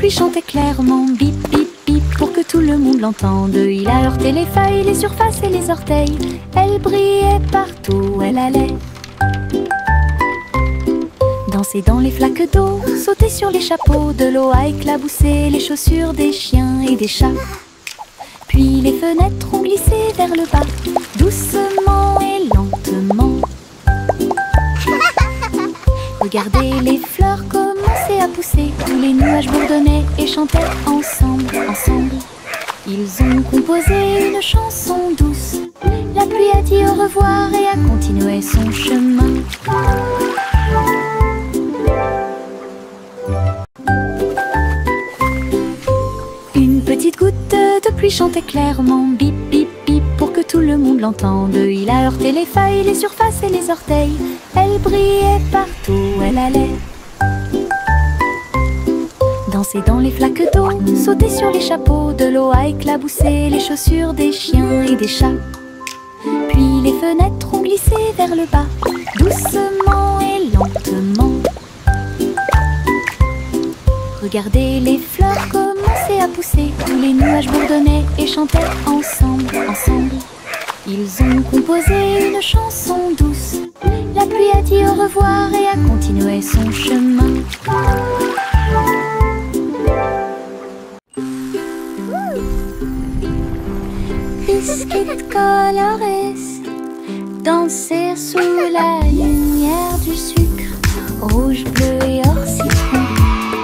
pluie chantait clairement. Bip, bip, bip, pour que tout le monde l'entende. Il a heurté les feuilles, les surfaces et les orteils. Elle brillait partout où elle allait. Danser dans les flaques d'eau, sauter sur les chapeaux. De l'eau a éclaboussé les chaussures des chiens et des chats. Puis les fenêtres ont glissé vers le bas, doucement et lentement. Regardez les fleurs commencer à pousser. Tous les nuages bourdonnaient et chantaient ensemble, ensemble. Ils ont composé une chanson douce. La pluie a dit au revoir et a continué son chemin. Une petite goutte de pluie chantait clairement. Bip, bip, bip, pour que tout le monde l'entende. Il a heurté les feuilles, les surfaces et les orteils. Elle brillait partout où elle allait. Danser dans les flaques d'eau, sauter sur les chapeaux. De l'eau a éclaboussé les chaussures des chiens et des chats. Puis les fenêtres ont glissé vers le bas, doucement et lentement. Regardez les fleurs commencer à pousser. Tous les nuages bourdonnaient et chantaient ensemble, ensemble. Ils ont composé une chanson douce. La pluie a dit au revoir et a continué son chemin. Biscuit colorés, danser sous la lumière du sucre. Rouge, bleu et or citron,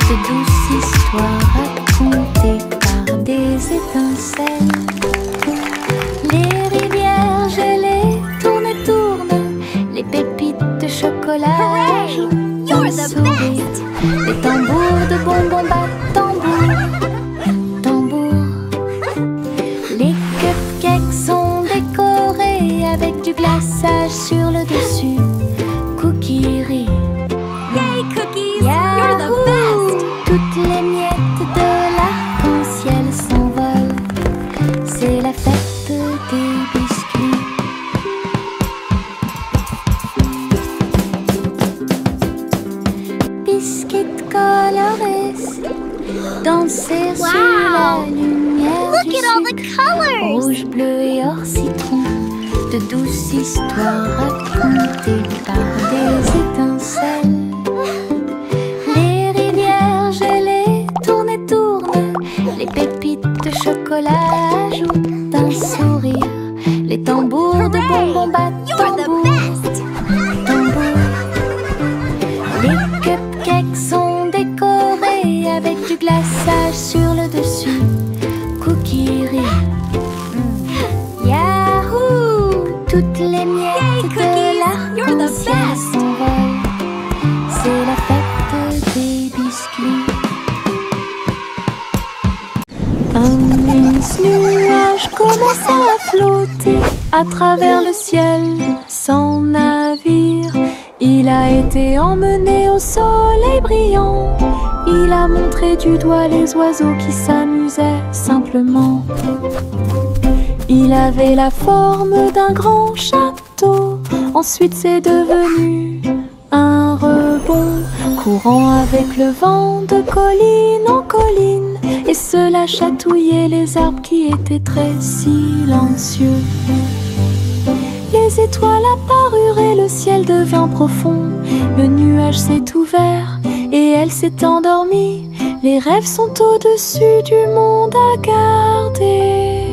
de douces histoires racontées par des étincelles. Les rivières gelées tournent et tournent, les pépites de chocolat jouent d'un sourire. Les tambours de bonbons battent tambour, tambour. Les cupcakes sont décorés avec du glaçage sur le dessus. Cookie. Yay, cookies! You're the best! Toutes les miettes de l'arc-en-ciel s'envolent. C'est la fête des biscuits. Biscuits colorés, danser sous la lumière Look du at all the sucre. colors! Rouge, bleu et or citron, de douces histoires racontées par des étincelles. Les rivières gelées tournent et tournent, les pépites de chocolat ajoutent un sourire. Les tambours de bonbons battent You're the tambour, best! tambour. Les cupcakes sont décorés avec du glaçage sur le dessus. Cookie Yahoo! Toutes les miettes Yay, de cookies! You're the l'arc-en-ciel best! s'envolent. C'est la fête des biscuits. Un mince nuage commença à flotter à travers le ciel sans navire. Il a été emmené au soleil brillant. Il a montré du doigt les oiseaux qui s'amusaient simplement. Il avait la forme d'un grand château. Ensuite c'est devenu un rebond, courant avec le vent de colline en colline. Et cela chatouillait les arbres qui étaient très silencieux. Les étoiles apparurent et le ciel devint profond. Le nuage s'est ouvert et elle s'est endormie. Les rêves sont au-dessus du monde à garder.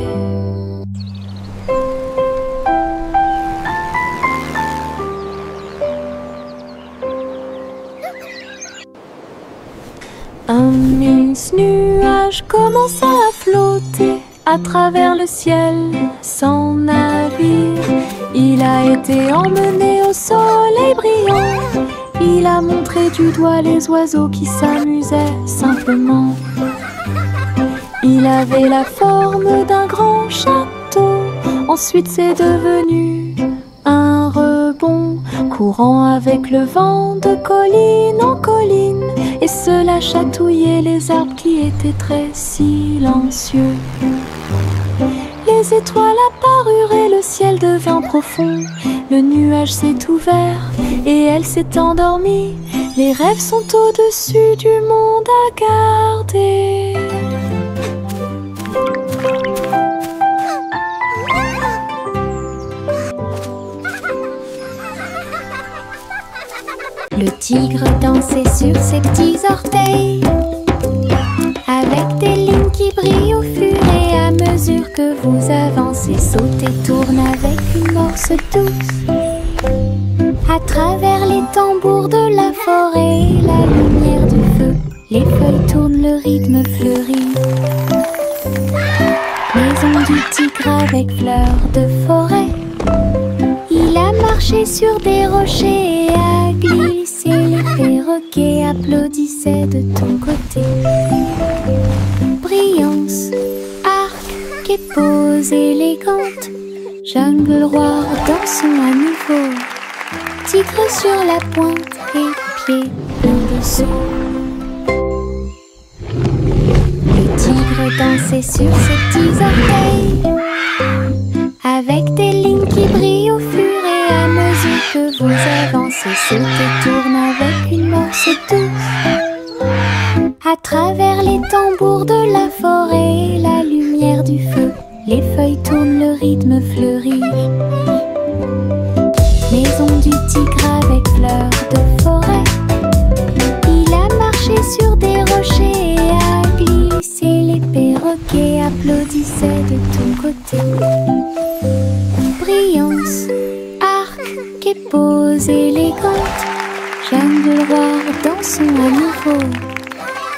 Un mince nuage commença à flotter à travers le ciel sans navire. Il a été emmené au soleil brillant. Il a montré du doigt les oiseaux qui s'amusaient simplement. Il avait la forme d'un grand château. Ensuite c'est devenu un rebond, courant avec le vent de colline en colline. Et cela chatouillait les arbres qui étaient très silencieux. Les étoiles apparurent et le ciel devint profond. Le nuage s'est ouvert et elle s'est endormie. Les rêves sont au-dessus du monde à garder. Le tigre dansait sur ses petits orteils, avec des lignes qui brillent au fur et à mesure que vous avancez. Saute et tourne avec une morse douce. À travers les tambours de la forêt, la lumière du feu, les feuilles tournent, le rythme fleurit. Maison du tigre avec fleurs de forêt. Il a marché sur des rochers et a glissé. Les perroquets applaudissaient de ton côté. Brillance, arc et pose élégante. Jungle roi, dansons à nouveau. Tigre sur la pointe et pieds pleins de saut. Le tigre dansait sur ses petits orteils, avec des lignes qui brillent au fur et à mesure que vous avancez. Saute et tourne avec une morse douce. À travers les tambours de la forêt, la lumière du feu, les feuilles tournent, le rythme fleurit. Maison du tigre avec fleurs de forêt. Il a marché sur des rochers et a glissé. Les perroquets applaudissaient de ton côté. Brillance, arc et pose élégante. Jungle roi, dansons à nouveau.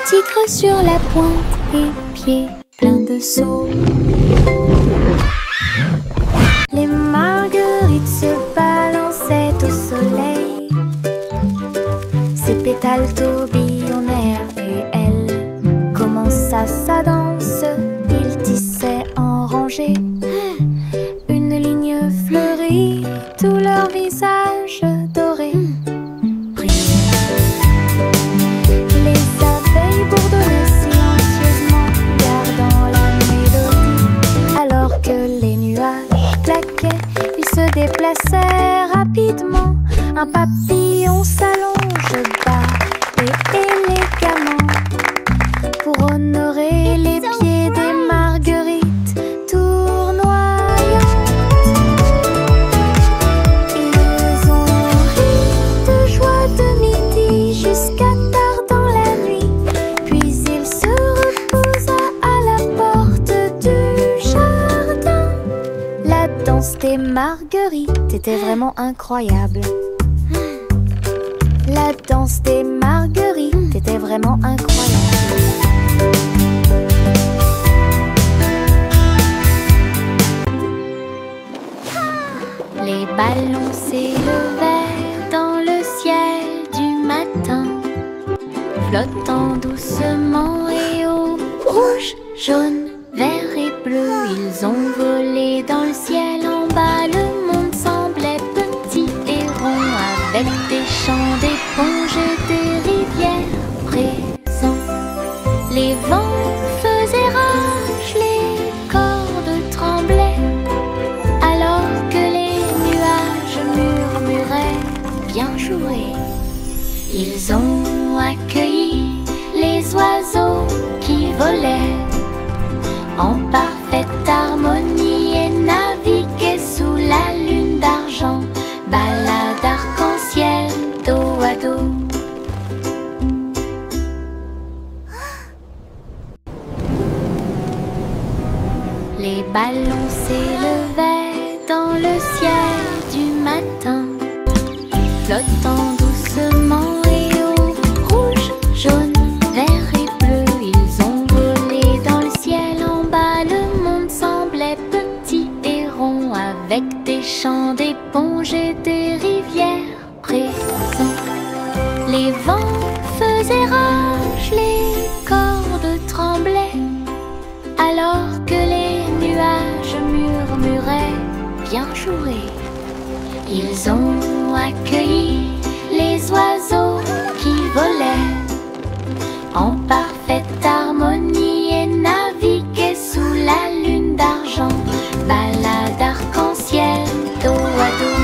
Tigre sur la pointe et pieds pleins de sauts. Les marguerites se balançaient au soleil. Ses pétales tourbillonnèrent et elle commença sa danse. Il tissait en rangée une ligne fleurie, tout leur visage doré brille. Les abeilles bourdonnaient silencieusement, gardant la mélodie, alors que les nuages claquaient. Ils se déplaçaient rapidement. Un papillon s'allonge bas et élégamment pour honorer les pieds des marguerites tournoyantes. Ils ont ri de joie de midi jusqu'à tard dans la nuit. Puis il se reposa à la porte du jardin. La danse des marguerites était vraiment incroyable. La danse des marguerites était vraiment incroyable. Les ballons s'élevèrent dans le ciel du matin, flottant doucement et haut. Rouge, jaune, vert et bleu, ils ont volé dans le ciel. En bas, le monde semblait petit et rond, avec des champs d'éponges et des rivières présents. Les vents faisaient rage, les cordes tremblaient, alors que les nuages murmuraient bien joué. Ils ont accueilli les oiseaux qui volaient en parfaite harmonie et naviguaient sous la lune d'argent. Balade arc-en-ciel, dos à dos. Les ballons s'élevaient dans le ciel du matin, flottant doucement et haut. Rouge, jaune, vert et bleu, ils ont volé dans le ciel. En bas, le monde semblait petit et rond, avec des champs d'éponges et des rivières présents. Les vents faisaient rage, les cordes tremblaient, alors que les nuages murmuraient bien joué. Ils ont accueilli les oiseaux qui volaient en parfaite harmonie et naviguaient sous la lune d'argent. Balade arc-en-ciel, dos à dos.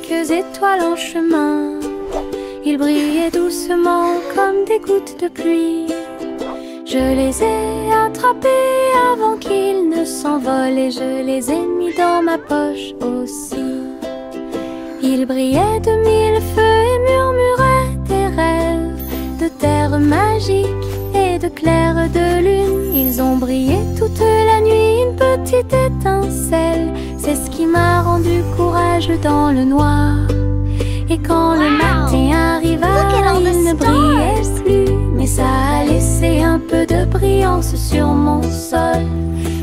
quelques étoiles en chemin. Ils brillaient doucement comme des gouttes de pluie. Je les ai attrapés avant qu'ils ne s'envolent et je les ai mis dans ma poche aussi. Ils brillaient de mille feux et murmuraient des rêves de terre magique et de clair de lune. Ils ont brillé toute la nuit, une petite étincelle. C'est ce qui m'a rendu courageux dans le noir. Et quand le matin arriva, il ne brillait plus, mais ça a laissé un peu de brillance sur mon sol.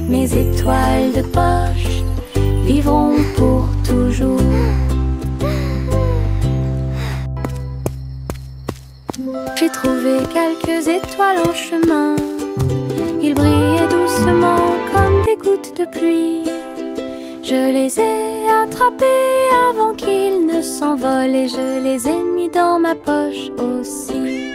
Mes étoiles de poche vivront pour toujours. J'ai trouvé quelques étoiles en chemin. Ils brillaient doucement comme des gouttes de pluie. Je les ai attrapés avant qu'ils ne s'envolent et je les ai mis dans ma poche aussi.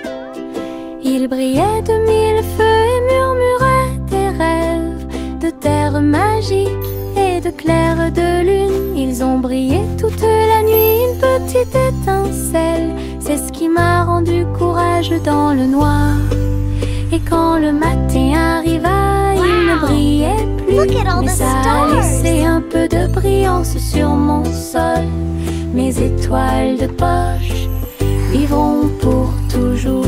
Ils brillaient de mille feux et murmuraient des rêves de terre magique et de clair de lune. Ils ont brillé toute la nuit, une petite étincelle. C'est ce qui m'a rendu courageux dans le noir. Et quand le matin arriva, il ne brillait plus, mais ça a laissé un peu de brillance sur mon sol. Mes étoiles de poche vivront pour toujours.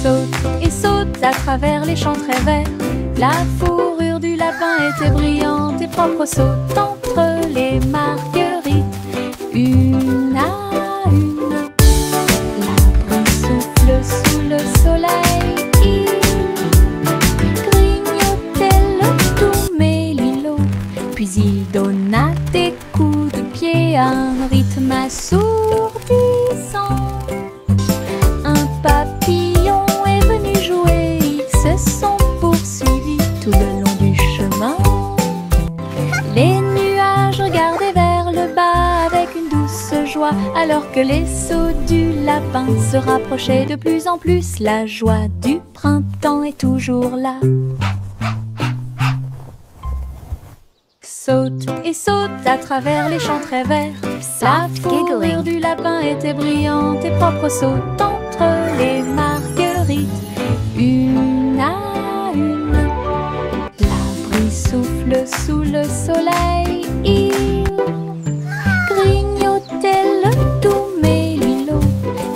Saute et saute à travers les champs très verts. La fourrure du lapin était brillante et propre. Saute entre les marguerites, une à une. L'arbre souffle sous le soleil. Il grignotait le doux mélilo, puis il donna des coups de pied à un rythme assourdissant. Un papillon est venu jouer, ils se sont poursuivis tout le long du chemin. Les nuages regardaient vers le bas avec une douce joie, alors que les sauts du lapin se rapprochaient de plus en plus. La joie du printemps est toujours là. Saute et saute à travers les champs très verts. La fourrure du lapin était brillante et propre. Saute entre les marguerites, une à une. L'arbre souffle sous le soleil. Il grignotait le doux mélilo,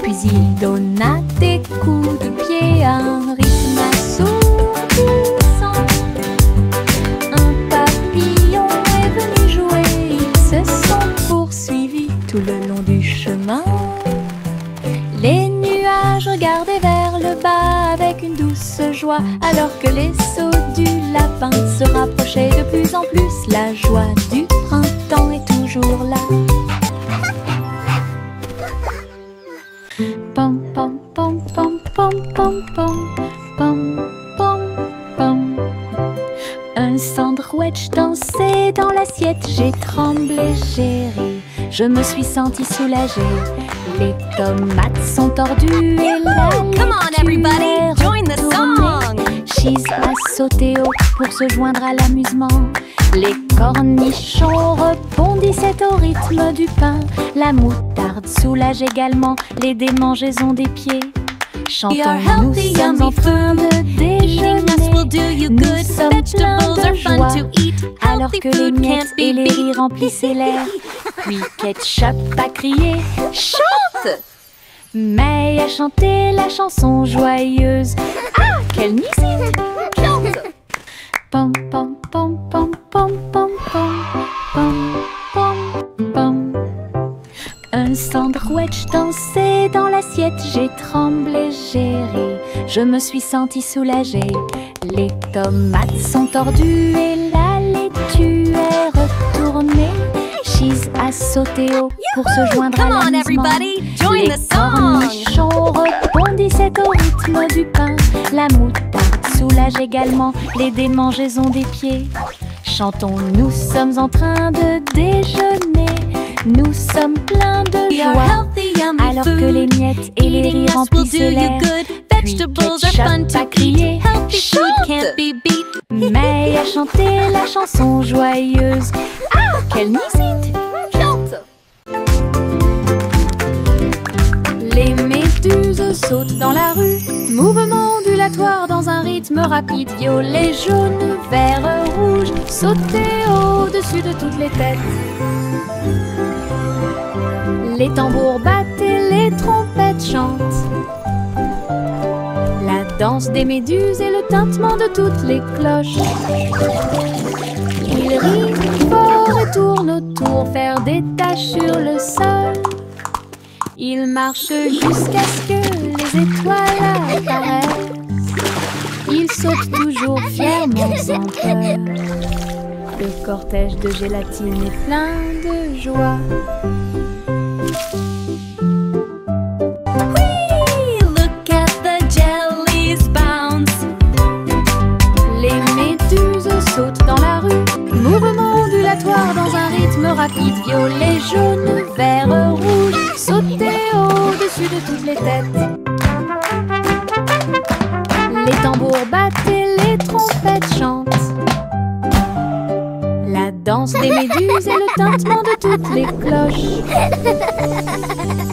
puis il donna des coups de pied à un rythme assourdissant. Un papillon est venu jouer, ils se sont poursuivis tout le long du chemin. Les nuages regardaient vers le bas avec une douce joie, alors que les sauts du lapin se rapprochaient de plus en plus. La joie du printemps est toujours là. Pom pom pom pom pom pom pom pom pom pom. Un sandwich dansait dans l'assiette. J'ai tremblé, j'ai ri, je me suis sentie soulagée. Les tomates sont tordues et la Come on, everybody, join the song. Cheese a sauté haut pour se joindre à l'amusement. Les cornichons rebondissaient au rythme du pain. La moutarde soulage également les démangeaisons des pieds. Chantons, nous sommes en train de déjeuner. Nous sommes pleins de joie, alors que les miettes et les rires remplissaient l'air. Puis Ketchup a crié « Chante !» May a chanté la chanson joyeuse. Ah, quelle musique! Chante! Pom pom pom pom pom pom pom pom pom pom. Un sandwich dansait dans l'assiette. J'ai tremblé, j'ai ri, je me suis sentie soulagée. Les tomates sont tordues et la laitue est retournée. Cheese a sauté haut pour se joindre à l'amusement. Les cornichons rebondissaient au rythme du pain. La moutarde soulage également les démangeaisons des pieds. Chantons, nous sommes en train de déjeuner. Nous sommes pleins de joie, alors que les miettes et les rires remplissaient l'air. Puis Ketchup a crié « Chante !» May a chanter la chanson joyeuse. Ah, quelle musique! Chante! Les méduses sautent dans la rue, mouvement ondulatoire dans un rythme rapide. Violet, jaune, vert, rouge, sauter au-dessus de toutes les têtes. Les tambours battent et les trompettes chantent. La danse des méduses et le tintement de toutes les cloches. Ils rient fort et tournent autour, faire des taches sur le sol. Ils marchent jusqu'à ce que les étoiles apparaissent. Ils sautent toujours fièrement sans peur. Le cortège de gélatine est plein de joie. Whee! Look at the jellies bounce. Les méduses sautent dans la rue, mouvement ondulatoire dans un rythme rapide. Violet, jaune, vert, rouge, sauter au-dessus de toutes les têtes. Les tambours battent et les trompettes chantent. La danse des méduses et le tintement de toutes les cloches.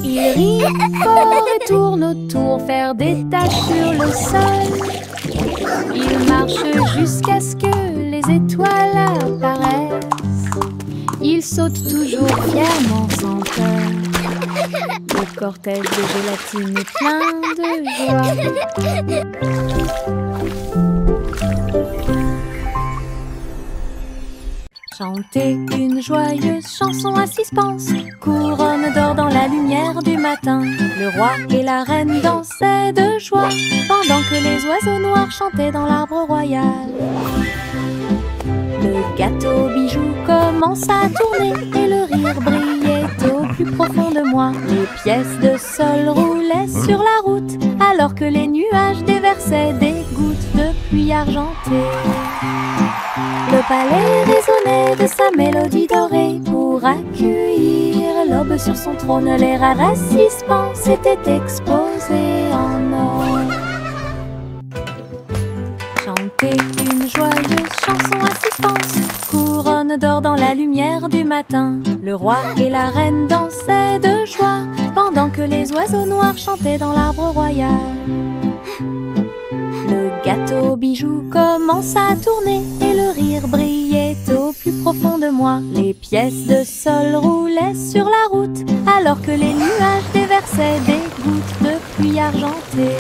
Ils rient fort et tournent autour, faire des taches sur le sol. Ils marchent jusqu'à ce que les étoiles apparaissent. Ils sautent toujours fièrement sans peur. Le cortège de gélatine est plein de joie. Chantez une joyeuse chanson à suspense, couronne d'or dans la lumière du matin. Le roi et la reine dansaient de joie, pendant que les oiseaux noirs chantaient dans l'arbre royal. Le gâteau bijou commença à tourner et le rire brillait au plus profond de moi. Les pièces de sol roulaient sur la route, alors que les nuages déversaient des gouttes de pluie argentée. Le palais résonnait de sa mélodie dorée pour accueillir l'aube sur son trône. Les rares suspens s'étaient exposés en or. Chantez une joyeuse chanson à suspense, couronne d'or dans la lumière du matin. Le roi et la reine dansaient de joie, pendant que les oiseaux noirs chantaient dans l'arbre royal. Le gâteau bijou commença à tourner et le rire brillait au plus profond de moi. Les pièces de sol roulaient sur la route, alors que les nuages déversaient des gouttes de pluie argentée.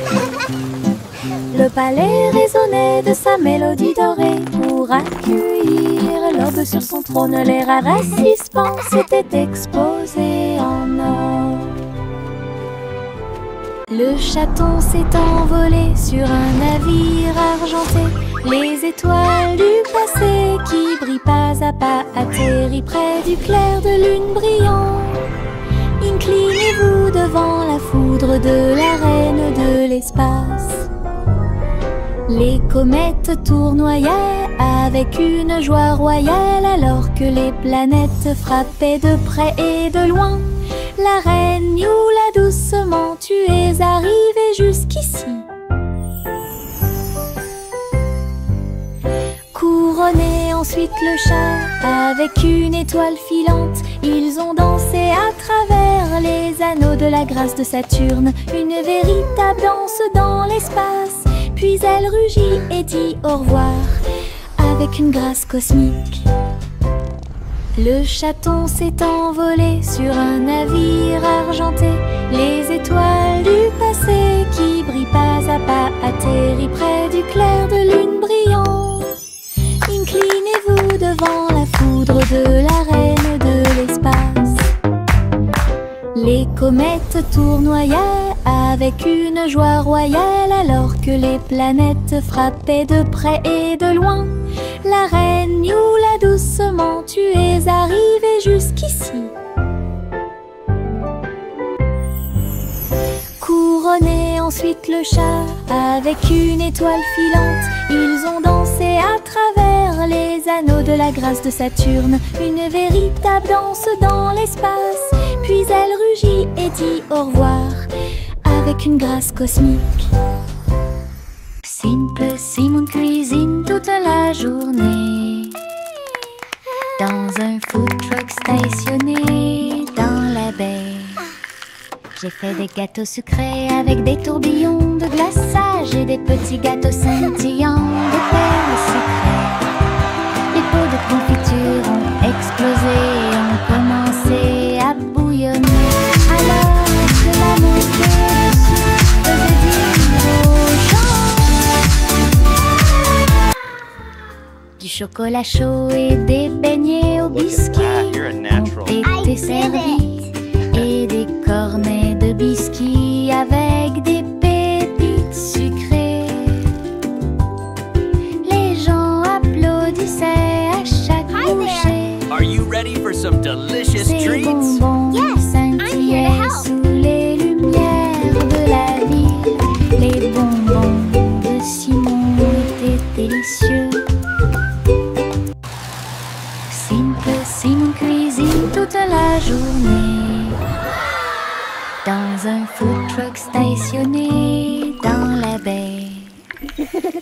Le palais résonnait de sa mélodie dorée pour accueillir l'aube sur son trône. Les rares suspens s'étaient exposés en or. Le chaton s'est envolé sur un navire argenté. Les étoiles du passé qui brillent pas à pas atterrit près du clair de lune brillant. Inclinez-vous devant la foudre de la reine de l'espace. Les comètes tournoyaient avec une joie royale, alors que les planètes frappaient de près et de loin. La reine Youla, doucement, tu es arrivée jusqu'ici. Couronnez ensuite le chat avec une étoile filante. Ils ont dansé à travers les anneaux de la grâce de Saturne, une véritable danse dans l'espace. Puis elle rugit et dit au revoir avec une grâce cosmique. Le chaton s'est envolé sur un navire argenté. Les étoiles du passé qui brillent pas à pas atterrit près du clair de lune brillant. Inclinez-vous devant la foudre de la reine de l'espace. Les comètes tournoyaient avec une joie royale, alors que les planètes frappaient de près et de loin. La reine Youla, doucement, tu es arrivée jusqu'ici. Couronnez ensuite le chat avec une étoile filante. Ils ont dansé à travers les anneaux de la grâce de Saturne, une véritable danse dans l'espace. Puis elle rugit et dit au revoir avec une grâce cosmique. Simple Simon cuisine toute la journée dans un food truck stationné dans la baie. J'ai fait des gâteaux sucrés avec des tourbillons de glaçage et des petits gâteaux scintillants de perles sucrées. Les pots de confiture ont explosé et ont commencé à bouillonner. Alors que la montée dessus faisait dire aux gens du chocolat chaud et des beignets au biscuit ont été servis et des cornets de biscuits avec des pépites sucrées. Les gens applaudissaient à chaque bouchée. Are you ready for some delicious Ces treats? bonbons scintillaient sous les lumières de la ville. Les bonbons de Simon étaient délicieux. Simon cuisine toute la journée dans un food truck stationné dans la baie.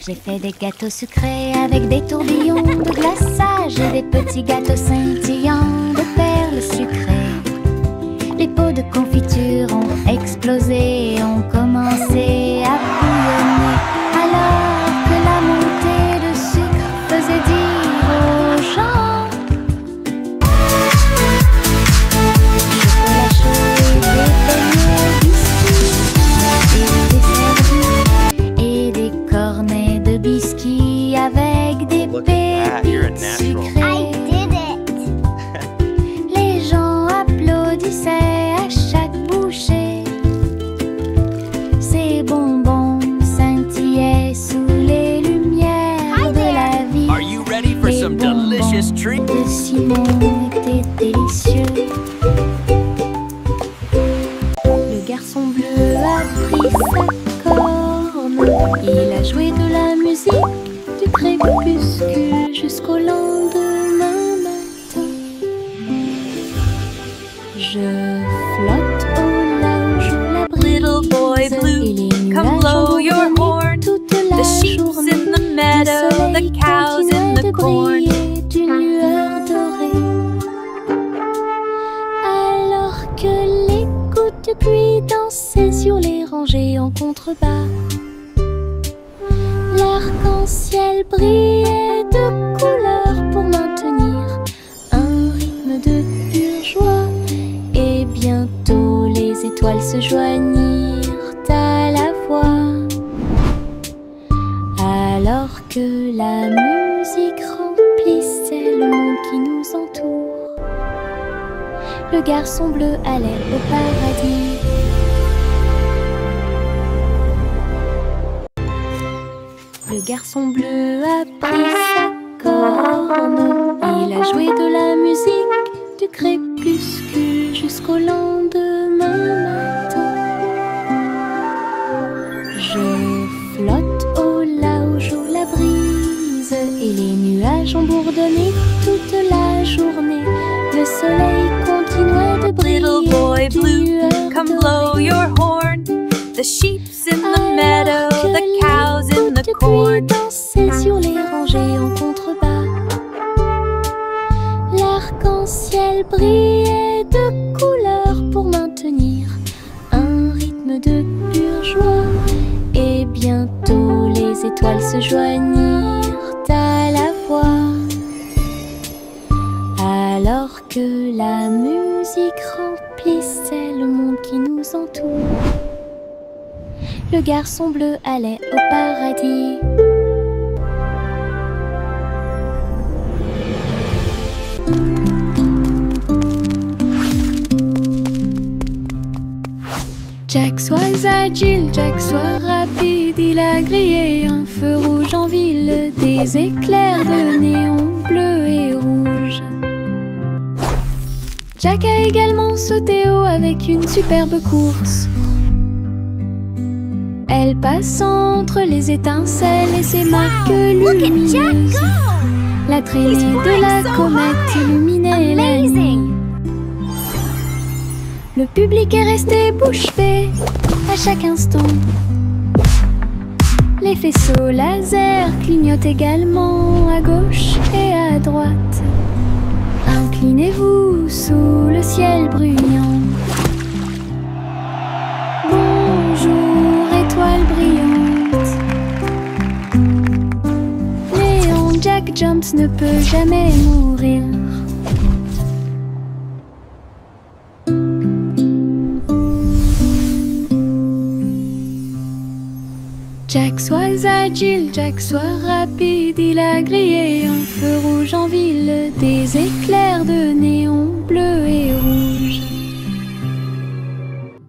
J'ai fait des gâteaux sucrés avec des tourbillons de glaçage et des petits gâteaux scintillants de perles sucrées. Les pots de confiture ont explosé et ont commencé à bouillonner. Alors que la montée de sucre faisait dire aux gens avec des pépites sucrées. Les gens applaudissaient à chaque bouchée. Ces bonbons scintillaient sous les lumières de la vie. Are you ready for some delicious treats? De Simon étaient délicieux. Le garçon bleu a pris sa corne. Il a joué de la musique du crépuscule jusqu'au lendemain matin. Je flotte au large où la brise. Little boy blue, et les come nuages blow ont your bourré horn. toute la The sheep's journée. in the meadow, Le soleil the cows in continuait the de corn. briller d'une lueur dorée. Alors que les gouttes de pluie dansaient sur les rangées en contrebas, l'arc-en-ciel brillait de couleurs pour maintenir un rythme de pure joie. Et bientôt les étoiles se joignirent à la voix. Alors que la musique remplissait le monde qui nous entoure, le garçon bleu allait au paradis. Le garçon bleu a pris sa corne. Il a joué de la musique du crépuscule jusqu'au lendemain matin. Je flotte au large où la brise et les nuages ont bourdonné toute la journée. Le soleil continuait de briller. Little boy d'une blue, lueur come dorée. blow your horn. The sheep's in the Alors meadow, que the les cows in gouttes the de pluie corn. dansaient sur les rangées en contrebas, l'arc-en-ciel brillait de couleurs pour maintenir un rythme de pure joie. Et bientôt les étoiles se joignirent à la voix. Alors que la musique remplissait le monde qui nous entoure, le garçon bleu allait au paradis. Jack, sois agile, Jack, sois rapide. Il a grillé un feu rouge en ville, des éclairs de néon bleu et rouge. Jack a également sauté haut avec une superbe course. Elle passe entre les étincelles et ses marques lumineuses. La traînée de la comète illuminait la nuit. Le public est resté bouche bée à chaque instant. Les Les faisceaux laser clignotent également à gauche et à droite. Inclinez-vous sous le ciel bruyant. Bonjour, étoile brillante. Léon Jack Jones ne peut jamais mourir. Jack, sois agile, Jack, sois rapide. Il a grillé un feu rouge en ville, des éclairs de néon bleu et rouge.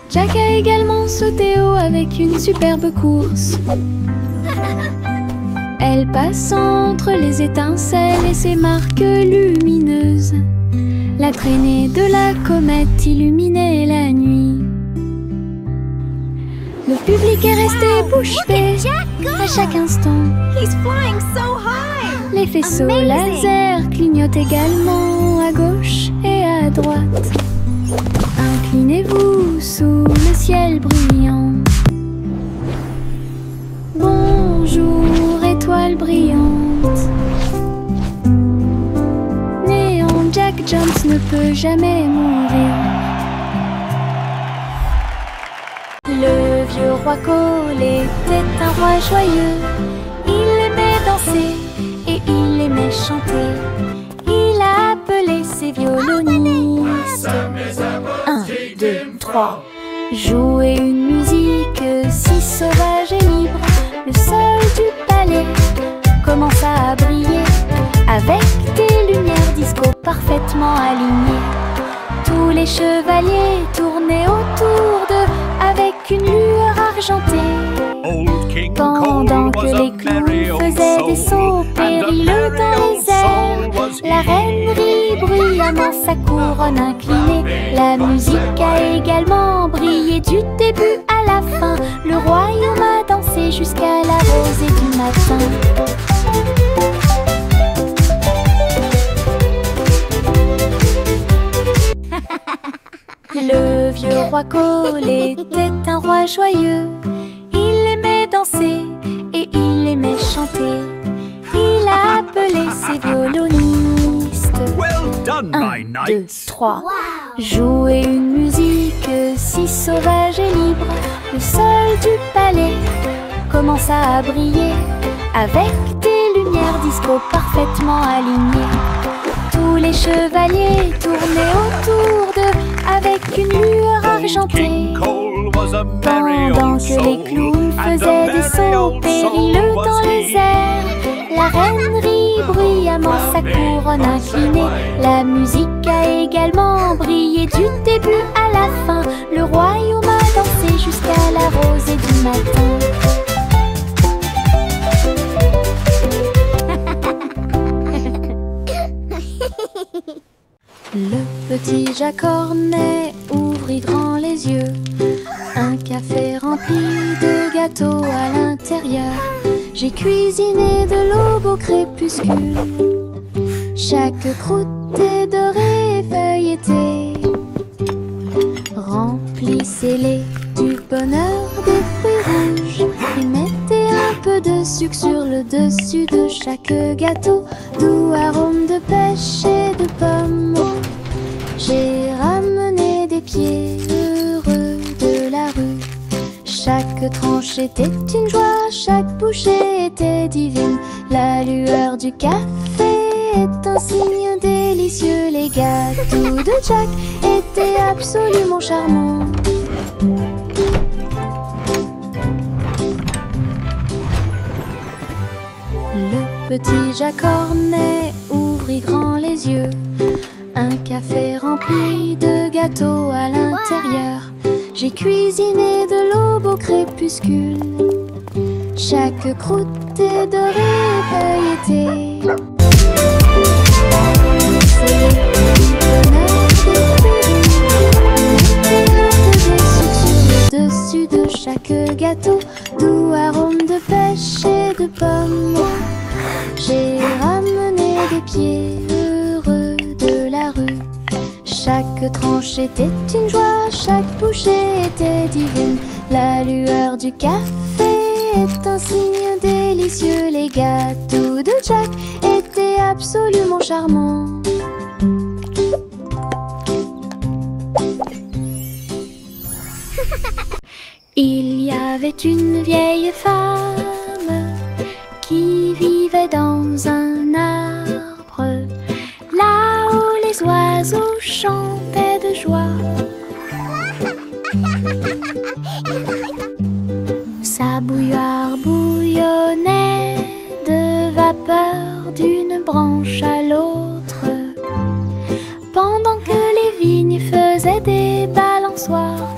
Jack a également sauté haut avec une superbe course. Elle passe entre les étincelles et ses marques lumineuses. La traînée de la comète illuminait la nuit. Le public est resté bouche bée à chaque instant. He's flying so high! Les faisceaux Amazing. laser clignotent également à gauche et à droite. Inclinez-vous sous le ciel bruyant. Bonjour, étoile brillante. Néon Jack Jones ne peut jamais mourir. Le vieux roi Cole était un roi joyeux. Il aimait danser et il aimait chanter. Il a appelé ses violonistes. 1, 2, 3. Jouer une musique si sauvage et libre. Le sol du palais commença à briller avec des lumières disco parfaitement alignées. Tous les chevaliers tournaient autour d'eux avec une lueur argentée. Pendant que les clowns faisaient des sauts périlleux dans les airs, la reine rit bruyamment sa couronne inclinée. La musique a également brillé du début à la fin. Le royaume a dansé jusqu'à la rosée du matin. Le vieux roi Cole était un roi joyeux. Il aimait danser et il aimait chanter. Il a appelé ses violonistes. Well done, 1, 2, 3. Jouer une musique si sauvage et libre. Le sol du palais commença à briller avec des lumières disco parfaitement alignées. Tous les chevaliers tournaient autour d'eux avec une lueur argentée. Pendant que les clowns faisaient des sauts périlleux dans les airs, la reine rit bruyamment sa couronne inclinée. La musique a également brillé du début à la fin. Le royaume a dansé jusqu'à la rosée du matin. Le petit Jack Hornet ouvrit grand les yeux. Un café rempli de gâteaux à l'intérieur. J'ai cuisiné de l'aube au crépuscule. Chaque croûte est dorée et feuilletée. Remplissez-les du bonheur de fruits rouges et mettez un peu de sucre sur le dessus de chaque gâteau. Doux arôme de pêche et de pommes. J'ai ramené des pieds heureux de la rue. Chaque tranche était une joie, chaque bouchée était divine. La lueur du café est un signe délicieux. Les gâteaux de Jack étaient absolument charmants. Le petit Jack Hornet ouvrit grand les yeux. Un café rempli de gâteaux à l'intérieur. J'ai cuisiné de l'aube au crépuscule. Chaque croûte est dorée et feuilletée. C'est le bonheur de dessus de chaque gâteau. Doux arôme de pêche et de pommes. J'ai ramené des pieds heureux de la rue. Chaque tranche était une joie, chaque bouchée était divine. La lueur du café est un signe délicieux, les gâteaux de Jack étaient absolument charmants. Il y avait une vieille femme qui vivait dans un arbre, là où les oiseaux chantaient de joie. Sa bouilloire bouillonnait de vapeur d'une branche à l'autre, pendant que les vignes faisaient des balançoires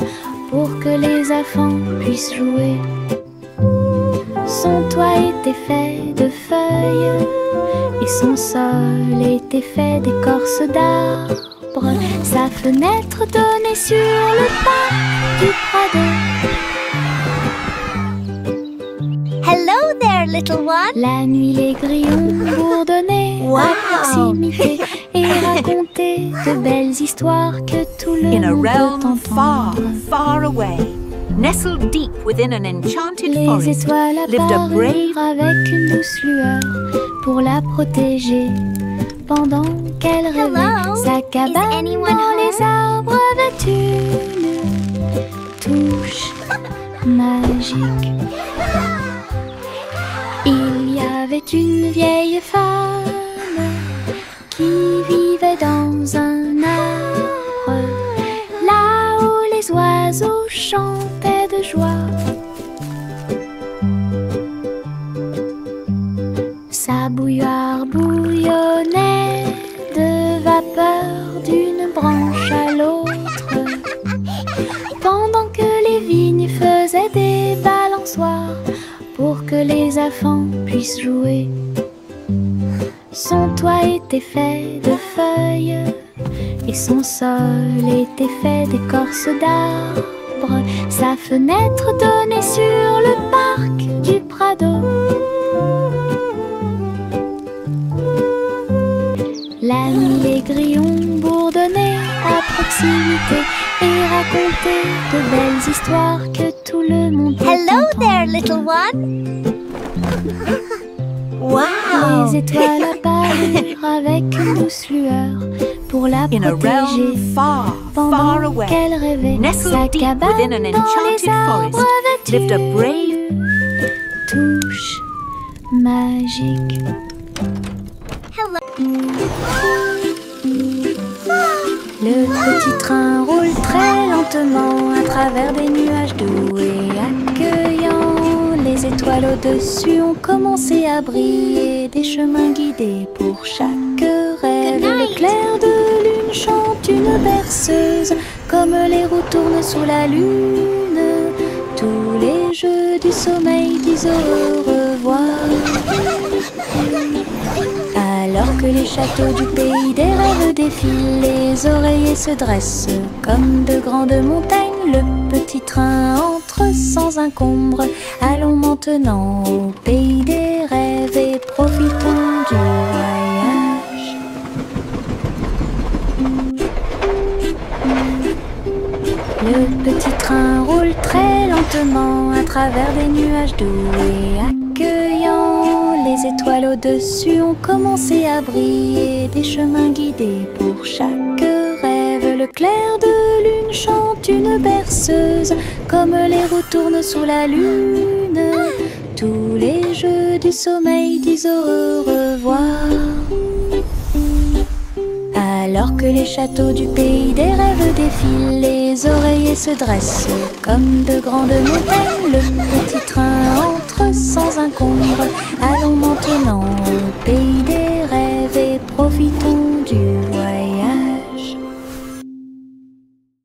pour que les enfants puissent jouer. Son toit était fait de feuilles et son sol était fait d'écorce d'arbre. Sa fenêtre donnait sur le parc du Prado. Hello there, little one. La nuit, les grillons bourdonnaient à proximité et racontaient de belles histoires que tout le In a monde realm peut far, entendre. far away, nestled deep within an enchanted Les forest, étoiles lived a brave apparurent avec une douce lueur pour la protéger pendant qu'elle rêvait. Hello, Sa cabane is anyone dans les home? arbres avait une touche magique. Il y avait une vieille femme qui vivait dans un arbre, là où les oiseaux chantaient de joie. Sa bouilloire bouillonnait de vapeur d'une branche à l'autre, pendant que les vignes faisaient des balançoires pour que les enfants puissent jouer. Son toit était fait de feuilles et son sol était fait d'écorce d'arbre. Sa fenêtre donnait sur le parc du Prado. La nuit, les grillons bourdonnaient à proximité et racontaient de belles histoires que tout le monde peut Hello entendre. there, little one. Wow! Les étoiles apparurent avec une douce lueur pour la In a realm protéger far, far pendant away, qu'elle rêvait. Sa nestled deep cabane within an dans les enchanted arbres forest, avait lived a une brave touche magique. Le petit train roule très lentement à travers des nuages doux et accueillants. Les étoiles au-dessus ont commencé à briller, des chemins guidés pour chaque rêve. Le clair de lune chante une berceuse, comme les roues tournent sous la lune. Tous les jeux du sommeil disent au revoir. Alors que les châteaux du pays des rêves défilent, les oreillers se dressent comme de grandes montagnes. Le petit train entre sans encombre. Allons maintenant au pays des rêves et profitons du voyage. Le petit train roule très lentement à travers des nuages doux et accueillants. Les étoiles au-dessus ont commencé à briller, des chemins guidés pour chaque rêve. Le clair de lune chante une berceuse, comme les roues tournent sous la lune. Tous les jeux du sommeil disent au revoir. Alors que les châteaux du pays des rêves défilent, les oreillers se dressent comme de grandes montagnes. Le petit train entre sans encombre. Allons maintenant